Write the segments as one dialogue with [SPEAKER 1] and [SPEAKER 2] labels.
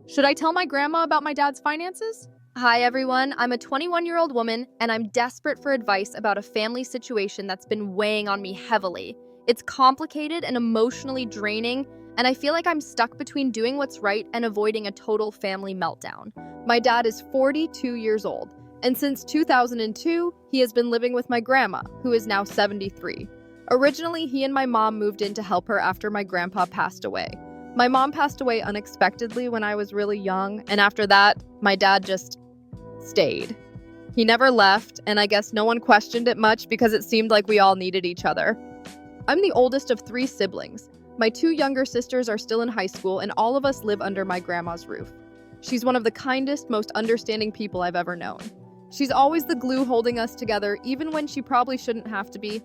[SPEAKER 1] Should I tell my grandma about my dad's finances? Hi, everyone. I'm a 21-year-old woman, and I'm desperate for advice about a family situation that's been weighing on me heavily. It's complicated and emotionally draining, and I feel like I'm stuck between doing what's right and avoiding a total family meltdown. My dad is 42 years old, and since 2002, he has been living with my grandma, who is now 73. Originally, he and my mom moved in to help her after my grandpa passed away. My mom passed away unexpectedly when I was really young, and after that, my dad just stayed. He never left, and I guess no one questioned it much because it seemed like we all needed each other. I'm the oldest of 3 siblings. My 2 younger sisters are still in high school, and all of us live under my grandma's roof. She's one of the kindest, most understanding people I've ever known. She's always the glue holding us together, even when she probably shouldn't have to be.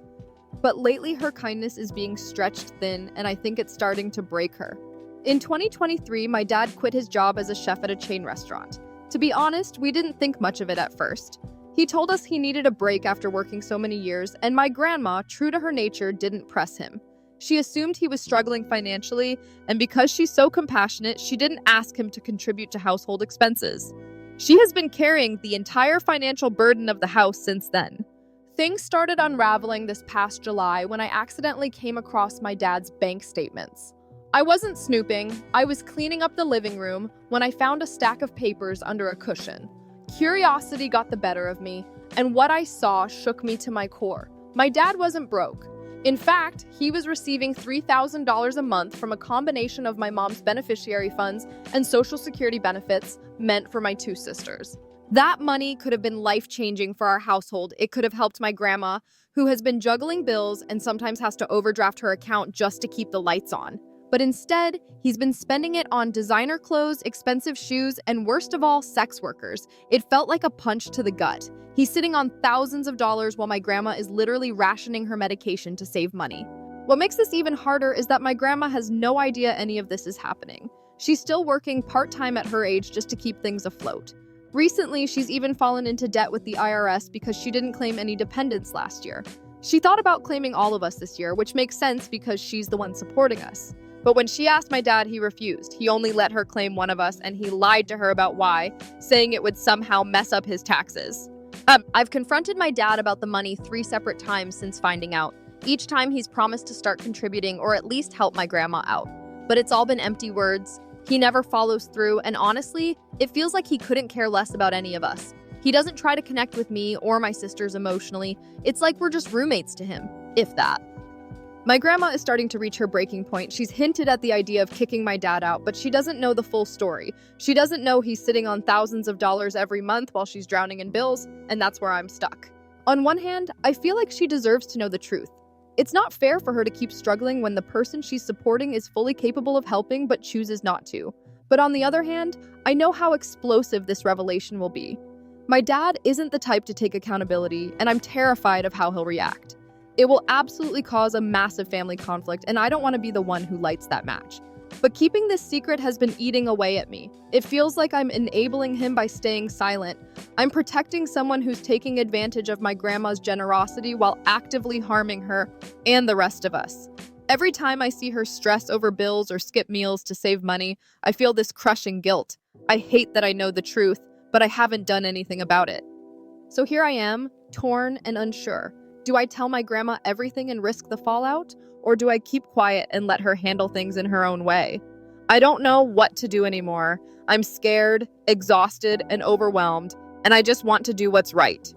[SPEAKER 1] But lately, her kindness is being stretched thin, and I think it's starting to break her. In 2023, my dad quit his job as a chef at a chain restaurant. To be honest, we didn't think much of it at first. He told us he needed a break after working so many years, and my grandma, true to her nature, didn't press him. She assumed he was struggling financially, and because she's so compassionate, she didn't ask him to contribute to household expenses. She has been carrying the entire financial burden of the house since then. Things started unraveling this past July when I accidentally came across my dad's bank statements. I wasn't snooping, I was cleaning up the living room when I found a stack of papers under a cushion. Curiosity got the better of me, and what I saw shook me to my core. My dad wasn't broke. In fact, he was receiving $3,000 a month from a combination of my mom's beneficiary funds and Social Security benefits meant for my 2 sisters. That money could have been life-changing for our household. It could have helped my grandma, who has been juggling bills and sometimes has to overdraft her account just to keep the lights on. But instead, he's been spending it on designer clothes, expensive shoes, and worst of all, sex workers. It felt like a punch to the gut. He's sitting on thousands of dollars while my grandma is literally rationing her medication to save money. What makes this even harder is that my grandma has no idea any of this is happening. She's still working part-time at her age just to keep things afloat. Recently, she's even fallen into debt with the IRS because she didn't claim any dependents last year. She thought about claiming all of us this year, which makes sense because she's the one supporting us. But when she asked my dad, he refused. He only let her claim one of us, and he lied to her about why, saying it would somehow mess up his taxes. I've confronted my dad about the money 3 separate times since finding out. Each time he's promised to start contributing or at least help my grandma out. But it's all been empty words. He never follows through, and honestly, it feels like he couldn't care less about any of us. He doesn't try to connect with me or my sisters emotionally. It's like we're just roommates to him, if that. My grandma is starting to reach her breaking point. She's hinted at the idea of kicking my dad out, but she doesn't know the full story. She doesn't know he's sitting on thousands of dollars every month while she's drowning in bills, and that's where I'm stuck. On one hand, I feel like she deserves to know the truth. It's not fair for her to keep struggling when the person she's supporting is fully capable of helping but chooses not to. But on the other hand, I know how explosive this revelation will be. My dad isn't the type to take accountability, and I'm terrified of how he'll react. It will absolutely cause a massive family conflict, and I don't want to be the one who lights that match. But keeping this secret has been eating away at me. It feels like I'm enabling him by staying silent. I'm protecting someone who's taking advantage of my grandma's generosity while actively harming her and the rest of us. Every time I see her stress over bills or skip meals to save money, I feel this crushing guilt. I hate that I know the truth, but I haven't done anything about it. So here I am, torn and unsure. Do I tell my grandma everything and risk the fallout? Or do I keep quiet and let her handle things in her own way? I don't know what to do anymore. I'm scared, exhausted, and overwhelmed, and I just want to do what's right.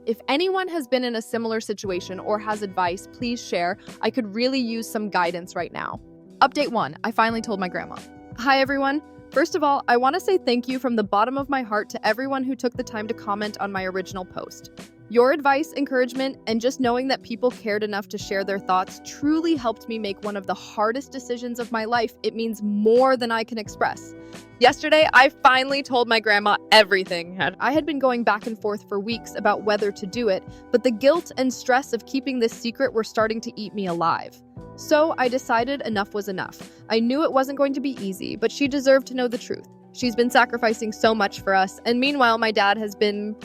[SPEAKER 1] If anyone has been in a similar situation or has advice, please share. I could really use some guidance right now. Update 1. I finally told my grandma. Hi, everyone. First of all, I want to say thank you from the bottom of my heart to everyone who took the time to comment on my original post. Your advice, encouragement, and just knowing that people cared enough to share their thoughts truly helped me make one of the hardest decisions of my life. It means more than I can express. Yesterday, I finally told my grandma everything. I had been going back and forth for weeks about whether to do it, but the guilt and stress of keeping this secret were starting to eat me alive. So I decided enough was enough. I knew it wasn't going to be easy, but she deserved to know the truth. She's been sacrificing so much for us, and meanwhile, my dad has been...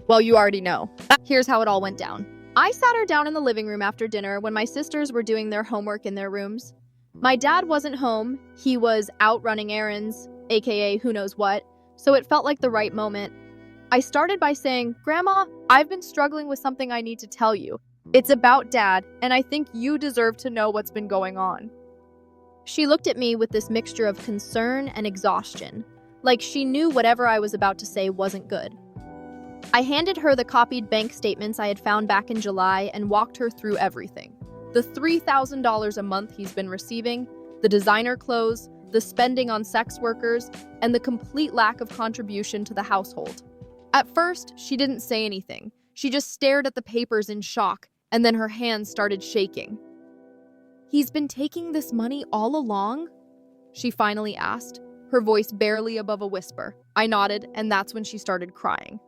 [SPEAKER 1] well, you already know. Here's how it all went down. I sat her down in the living room after dinner when my sisters were doing their homework in their rooms. My dad wasn't home. He was out running errands, aka who knows what, so it felt like the right moment. I started by saying, "Grandma, I've been struggling with something I need to tell you. It's about Dad, and I think you deserve to know what's been going on." She looked at me with this mixture of concern and exhaustion, like she knew whatever I was about to say wasn't good. I handed her the copied bank statements I had found back in July and walked her through everything. The $3,000 a month he's been receiving, the designer clothes, the spending on sex workers, and the complete lack of contribution to the household. At first, she didn't say anything. She just stared at the papers in shock, and then her hands started shaking. "He's been taking this money all along?" she finally asked, her voice barely above a whisper. I nodded, and that's when she started crying.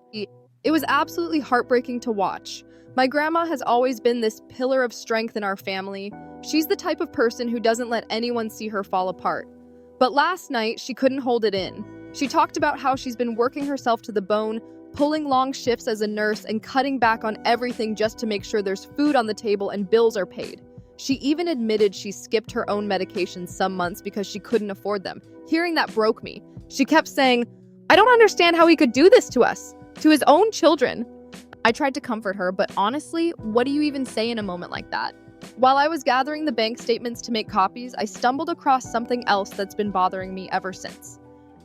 [SPEAKER 1] It was absolutely heartbreaking to watch. My grandma has always been this pillar of strength in our family. She's the type of person who doesn't let anyone see her fall apart. But last night, she couldn't hold it in. She talked about how she's been working herself to the bone, pulling long shifts as a nurse and cutting back on everything just to make sure there's food on the table and bills are paid. She even admitted she skipped her own medications some months because she couldn't afford them. Hearing that broke me. She kept saying, "I don't understand how he could do this to us, to his own children." I tried to comfort her, but honestly, what do you even say in a moment like that? While I was gathering the bank statements to make copies, I stumbled across something else that's been bothering me ever since.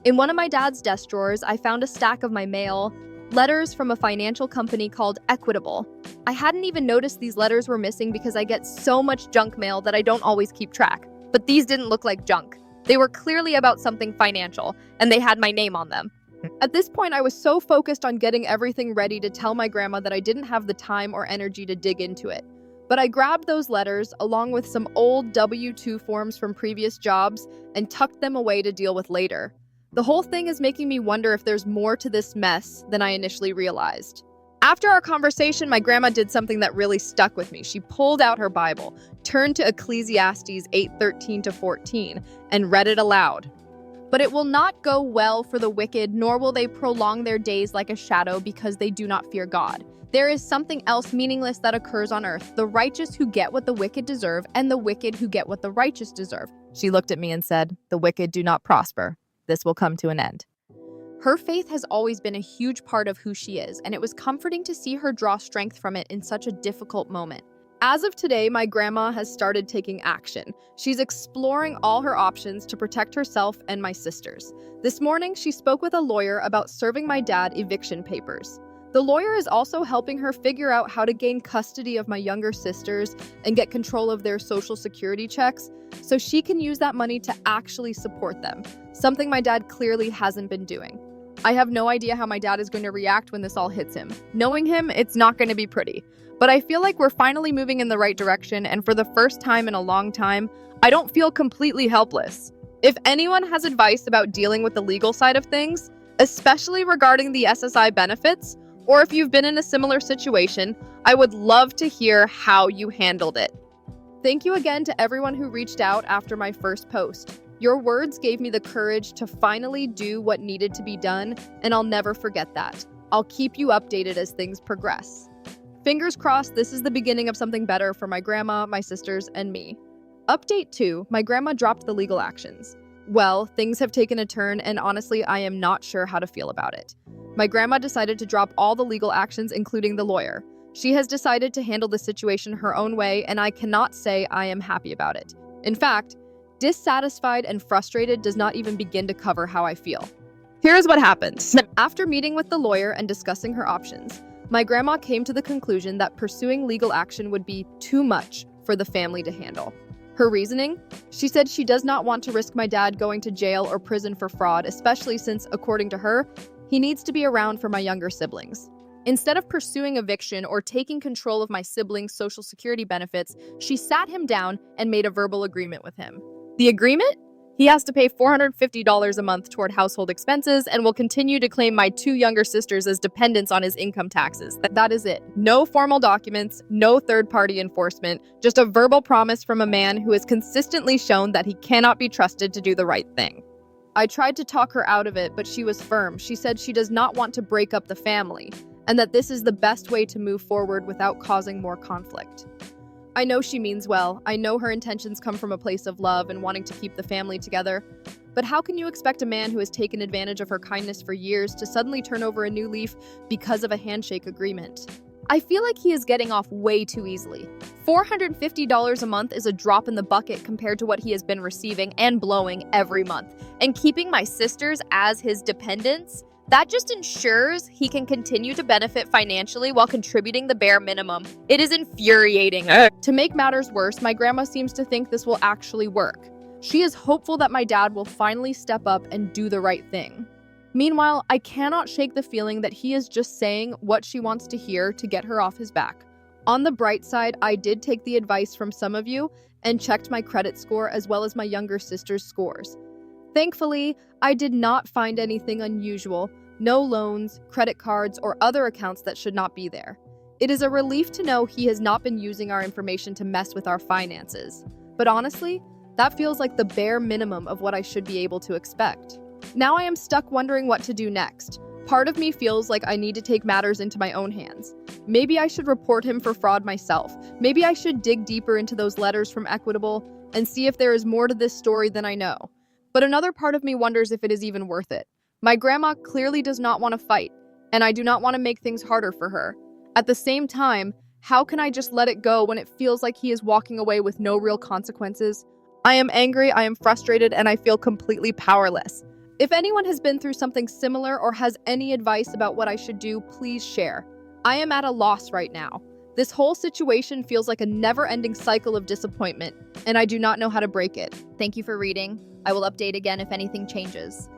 [SPEAKER 1] In one of my dad's desk drawers, I found a stack of my mail, letters from a financial company called Equitable. I hadn't even noticed these letters were missing because I get so much junk mail that I don't always keep track. But these didn't look like junk. They were clearly about something financial, and they had my name on them. At this point, I was so focused on getting everything ready to tell my grandma that I didn't have the time or energy to dig into it. But I grabbed those letters, along with some old W-2 forms from previous jobs, and tucked them away to deal with later. The whole thing is making me wonder if there's more to this mess than I initially realized. After our conversation, my grandma did something that really stuck with me. She pulled out her Bible, turned to Ecclesiastes 8:13-14, and read it aloud. "But it will not go well for the wicked, nor will they prolong their days like a shadow because they do not fear God. There is something else meaningless that occurs on earth, the righteous who get what the wicked deserve, and the wicked who get what the righteous deserve." She looked at me and said, "The wicked do not prosper. This will come to an end." Her faith has always been a huge part of who she is, and it was comforting to see her draw strength from it in such a difficult moment. As of today, my grandma has started taking action. She's exploring all her options to protect herself and my sisters. This morning, she spoke with a lawyer about serving my dad eviction papers. The lawyer is also helping her figure out how to gain custody of my younger sisters and get control of their social security checks so she can use that money to actually support them, something my dad clearly hasn't been doing. I have no idea how my dad is going to react when this all hits him. Knowing him, it's not going to be pretty. But I feel like we're finally moving in the right direction, and for the first time in a long time, I don't feel completely helpless. If anyone has advice about dealing with the legal side of things, especially regarding the SSI benefits, or if you've been in a similar situation, I would love to hear how you handled it. Thank you again to everyone who reached out after my first post. Your words gave me the courage to finally do what needed to be done, and I'll never forget that. I'll keep you updated as things progress. Fingers crossed this is the beginning of something better for my grandma, my sisters, and me. Update 2, my grandma dropped the legal actions. Well, things have taken a turn, and honestly, I am not sure how to feel about it. My grandma decided to drop all the legal actions, including the lawyer. She has decided to handle the situation her own way, and I cannot say I am happy about it. In fact, dissatisfied and frustrated does not even begin to cover how I feel. Here's what happened. After meeting with the lawyer and discussing her options, my grandma came to the conclusion that pursuing legal action would be too much for the family to handle. Her reasoning? She said she does not want to risk my dad going to jail or prison for fraud, especially since, according to her, he needs to be around for my younger siblings. Instead of pursuing eviction or taking control of my siblings' social security benefits, she sat him down and made a verbal agreement with him. The agreement? He has to pay $450 a month toward household expenses and will continue to claim my 2 younger sisters as dependents on his income taxes. That is it. No formal documents, no third-party enforcement, just a verbal promise from a man who has consistently shown that he cannot be trusted to do the right thing. I tried to talk her out of it, but she was firm. She said she does not want to break up the family, and that this is the best way to move forward without causing more conflict. I know she means well. I know her intentions come from a place of love and wanting to keep the family together. But how can you expect a man who has taken advantage of her kindness for years to suddenly turn over a new leaf because of a handshake agreement? I feel like he is getting off way too easily. $450 a month is a drop in the bucket compared to what he has been receiving and blowing every month. And keeping my sisters as his dependents, that just ensures he can continue to benefit financially while contributing the bare minimum. It is infuriating. To make matters worse, my grandma seems to think this will actually work. She is hopeful that my dad will finally step up and do the right thing. Meanwhile, I cannot shake the feeling that he is just saying what she wants to hear to get her off his back. On the bright side, I did take the advice from some of you and checked my credit score as well as my younger sister's scores. Thankfully, I did not find anything unusual, no loans, credit cards, or other accounts that should not be there. It is a relief to know he has not been using our information to mess with our finances. But honestly, that feels like the bare minimum of what I should be able to expect. Now I am stuck wondering what to do next. Part of me feels like I need to take matters into my own hands. Maybe I should report him for fraud myself. Maybe I should dig deeper into those letters from Equitable and see if there is more to this story than I know. But another part of me wonders if it is even worth it. My grandma clearly does not want to fight, and I do not want to make things harder for her. At the same time, how can I just let it go when it feels like he is walking away with no real consequences? I am angry, I am frustrated, and I feel completely powerless. If anyone has been through something similar or has any advice about what I should do, please share. I am at a loss right now. This whole situation feels like a never-ending cycle of disappointment, and I do not know how to break it. Thank you for reading. I will update again if anything changes.